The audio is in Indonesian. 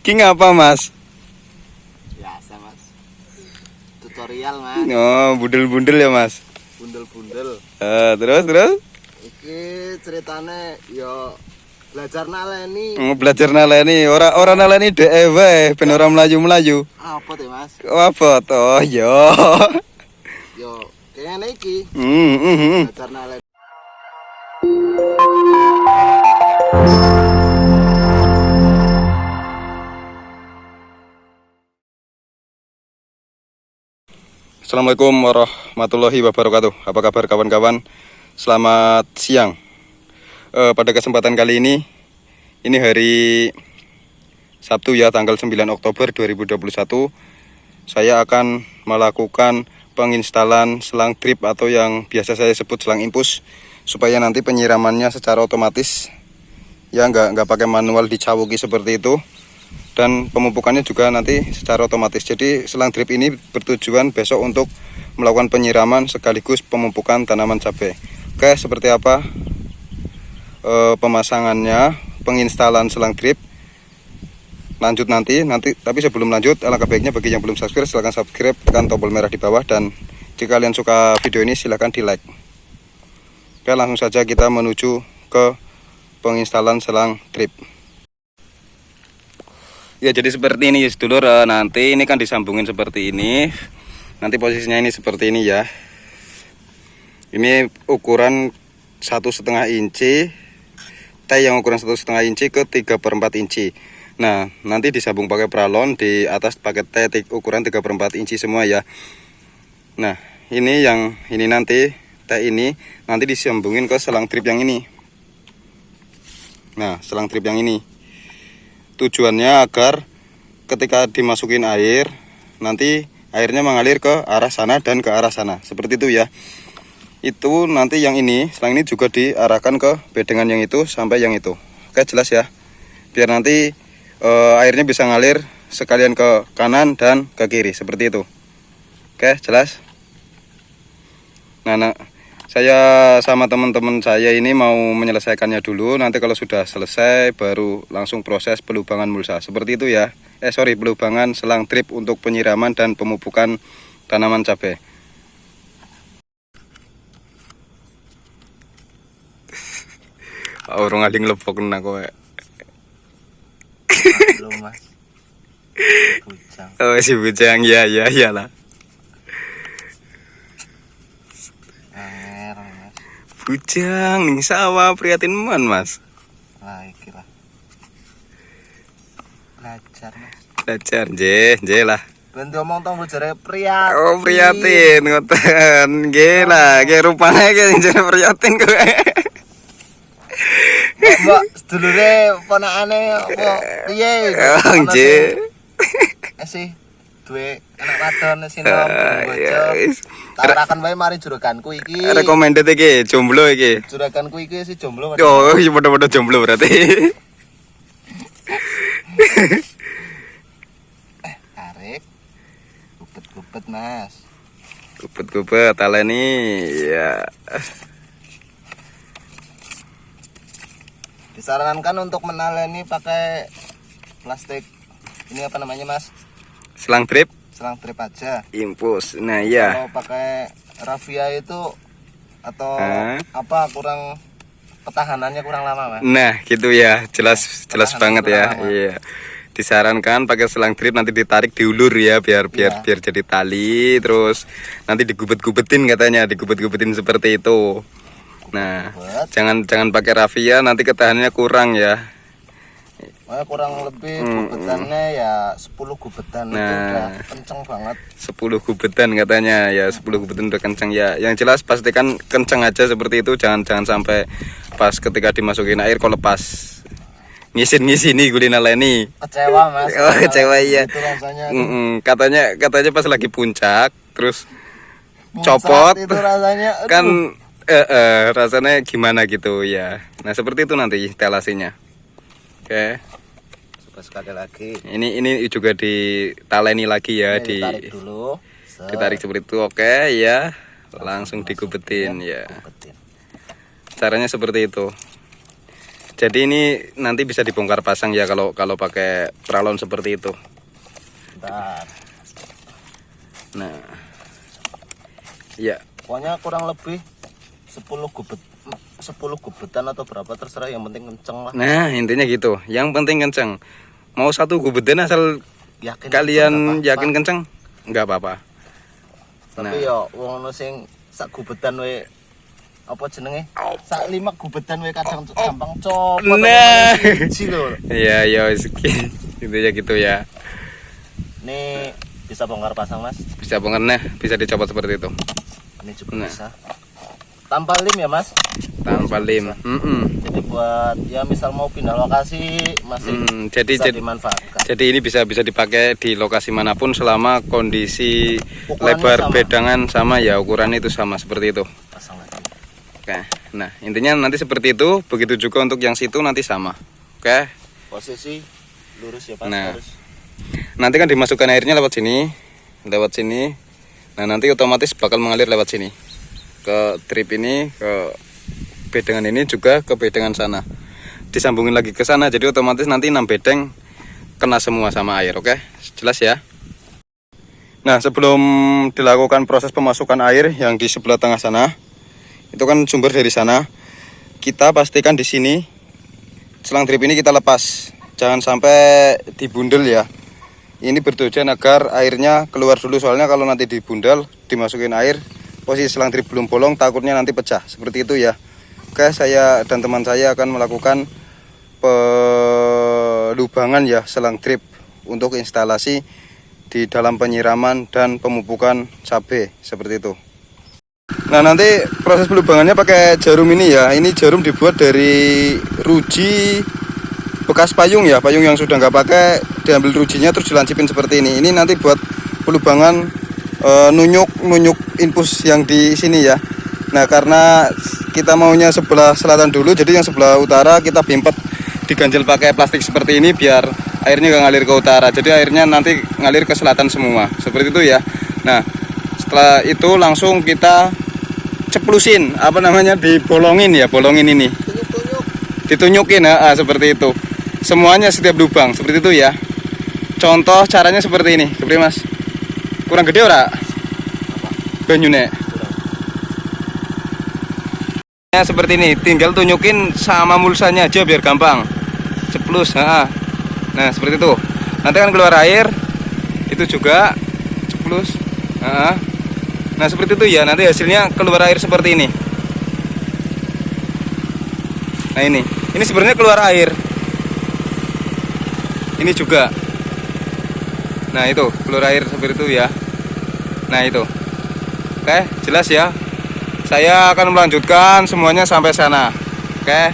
Ki ngapa mas? Biasa mas. Tutorial mas. Oh bundel-bundel ya mas. Bundel-bundel. Terus? Iki ceritane yo belajar naleni. Belajar naleni, orang naleni dewe, ben ora melayu-melayu. Apa tuh mas? Apa toh yo? Yo kayaknya iki Hmm. belajar naleni. Assalamualaikum warahmatullahi wabarakatuh. Apa kabar kawan-kawan? Selamat siang. Pada kesempatan kali ini hari Sabtu ya, tanggal 9 Oktober 2021. Saya akan melakukan penginstalan selang drip atau yang biasa saya sebut selang impus, supaya nanti penyiramannya secara otomatis ya, nggak pakai manual dicawuki seperti itu. Dan pemupukannya juga nanti secara otomatis. Jadi selang drip ini bertujuan besok untuk melakukan penyiraman sekaligus pemupukan tanaman cabai. Oke, seperti apa pemasangannya, penginstalan selang drip, lanjut nanti. Tapi sebelum lanjut, alangkah baiknya bagi yang belum subscribe, silahkan subscribe, tekan tombol merah di bawah, dan jika kalian suka video ini silahkan di like. Oke, langsung saja kita menuju ke penginstalan selang drip. Ya, jadi seperti ini sedulur, nanti ini kan disambungin seperti ini. Nanti posisinya ini seperti ini ya. Ini ukuran 1,5 inci, T yang ukuran 1,5 inci ke 3/4 inci. Nah, nanti disambung pakai pralon, di atas pakai T ukuran 3/4 inci semua ya. Nah, ini nanti T ini nanti disambungin ke selang drip yang ini. Nah, selang drip yang ini tujuannya agar ketika dimasukin air, nanti airnya mengalir ke arah sana dan ke arah sana, seperti itu ya. Itu nanti yang ini, selang ini juga diarahkan ke bedengan yang itu sampai yang itu. Oke, jelas ya, biar nanti airnya bisa ngalir sekalian ke kanan dan ke kiri, seperti itu. Oke, jelas. Nah, saya sama teman-teman saya ini mau menyelesaikannya dulu. Nanti kalau sudah selesai baru langsung proses pelubangan mulsa, seperti itu ya. Pelubangan selang drip untuk penyiraman dan pemupukan tanaman cabai. Orang aling lepok kena kowe. Belum mas. Bujang. Oh, si bujang, ya lah. Mas. Bujang ning sawah prihatin man mas. Lah iki lah. Belajar mas. Belajar nggih lah. Ben ngomong tong bojare prihatin. Oh, prihatin ngoten. Nggih lah, nggih rupane iki jenenge prihatin kowe. Mbak sedulure ponakane apa piye? Oh, nggih. Sih duwe anak wadon sinom bocah. Tarakan wae mari juraganku iki. Recommended iki, jomblo iki. Juraganku iki si jomblo. Oh, iya padha-padha jomblo berarti. Tarik. Gubet-gubet, Mas. Gubet-gubet taleni ya. Disarankan untuk menaleni pakai plastik. Ini apa namanya, Mas? Selang drip Selang drip aja. impus. Nah, iya. Kalau pakai raffia itu atau apa kurang pertahanannya kurang lama, Mas. Nah, gitu ya. Jelas banget ya. Lama. Iya. Disarankan pakai selang drip, nanti ditarik diulur ya, biar jadi tali, terus nanti digubet-gubetin katanya, digubet-gubetin seperti itu. Nah, jangan pakai raffia, nanti ketahanannya kurang ya. Kurang lebih gubetannya ya 10 gubetan. Itu udah kenceng banget. 10 gubetan katanya ya, 10 gubetan udah kenceng ya. Yang jelas pastikan kenceng aja seperti itu, jangan sampai pas ketika dimasukin air kok lepas. Ngisin-ngisini gulina leni. Kecewa, Mas. Oh, kecewa iya. Itu rasanya. Katanya pas lagi puncak terus Muncrat copot itu rasanya. Aduh. kan rasanya gimana gitu ya. Nah, seperti itu nanti instalasinya. Oke. Coba sekali lagi. Ini juga ditaleni lagi ya, Ditarik dulu. Ditarik seperti itu. Oke ya. Langsung digubetin ya. Caranya seperti itu. Jadi ini nanti bisa dibongkar pasang ya kalau pakai pralon seperti itu. Bentar. Nah, ya. Pokoknya kurang lebih 10 gubetan atau berapa terserah, yang penting kenceng lah. Nah, intinya gitu. Yang penting kenceng. Mau 1 gubetan asal Yakin kalian yakin kenceng, nggak apa-apa. Tapi ya wong sing sak gubetan we apa jenenge? Sak 5 gubetan we kadang gampang copot. Nah. Siji lho. Iya, ya intinya gitu ya. Ini bisa bongkar pasang, Mas. Bisa bongkar, nah, bisa dicopot seperti itu. Ini juga Nah. bisa. Tanpa lem ya, Mas? Tanpa lem. Jadi buat ya misal mau pindah lokasi masih bisa dimanfaatkan. Jadi ini bisa dipakai di lokasi manapun selama kondisi Ukurannya lebar sama. bedangan sama ya, ukurannya itu sama seperti itu. Pasang lagi. Oke. Nah, intinya nanti seperti itu, begitu juga untuk yang situ nanti sama. Oke. Posisi lurus ya, Pak. Nah. Lurus. Nanti kan dimasukkan airnya lewat sini. Nah, nanti otomatis bakal mengalir lewat sini. Ke trip ini, ke bedengan ini juga ke bedengan sana. Disambungin lagi ke sana, jadi otomatis nanti 6 bedeng kena semua sama air, oke? Jelas ya? Nah, sebelum dilakukan proses pemasukan air yang di sebelah tengah sana, itu kan sumber dari sana. Kita pastikan di sini selang drip ini kita lepas. Jangan sampai dibundel ya. Ini bertujuan agar airnya keluar dulu, soalnya kalau nanti dibundel, dimasukin air, posisi selang drip belum bolong, takutnya nanti pecah. Seperti itu ya. Oke, saya dan teman saya akan melakukan pelubangan ya selang drip untuk instalasi di dalam penyiraman dan pemupukan cabai seperti itu. Nah, nanti proses pelubangannya pakai jarum ini ya. Ini jarum dibuat dari ruji bekas payung ya, payung yang sudah nggak pakai, diambil rujinya terus dilancipin seperti ini. Ini nanti buat pelubangan nunyuk infus yang di sini ya. Nah, karena kita maunya sebelah selatan dulu, jadi yang sebelah utara kita bimpet diganjel pakai plastik seperti ini biar airnya nggak ngalir ke utara. Jadi airnya nanti ngalir ke selatan semua, seperti itu ya. Nah, setelah itu langsung kita ceplusin, dibolongin ya, bolongin ini. Ditunjukin ya, seperti itu. Semuanya setiap lubang seperti itu ya. Contoh caranya seperti ini, kepriye Mas? Kurang gede ora? Banyune. Ya, seperti ini, tinggal tunjukin sama mulsanya aja biar gampang. Ceplus, nah seperti itu. Nanti kan keluar air, itu juga ceplus. Nah seperti itu ya, nanti hasilnya keluar air seperti ini. Nah ini sebenarnya keluar air. Ini juga. Nah itu keluar air seperti itu ya. Nah itu. Oke, jelas ya. Saya akan melanjutkan semuanya sampai sana. Oke.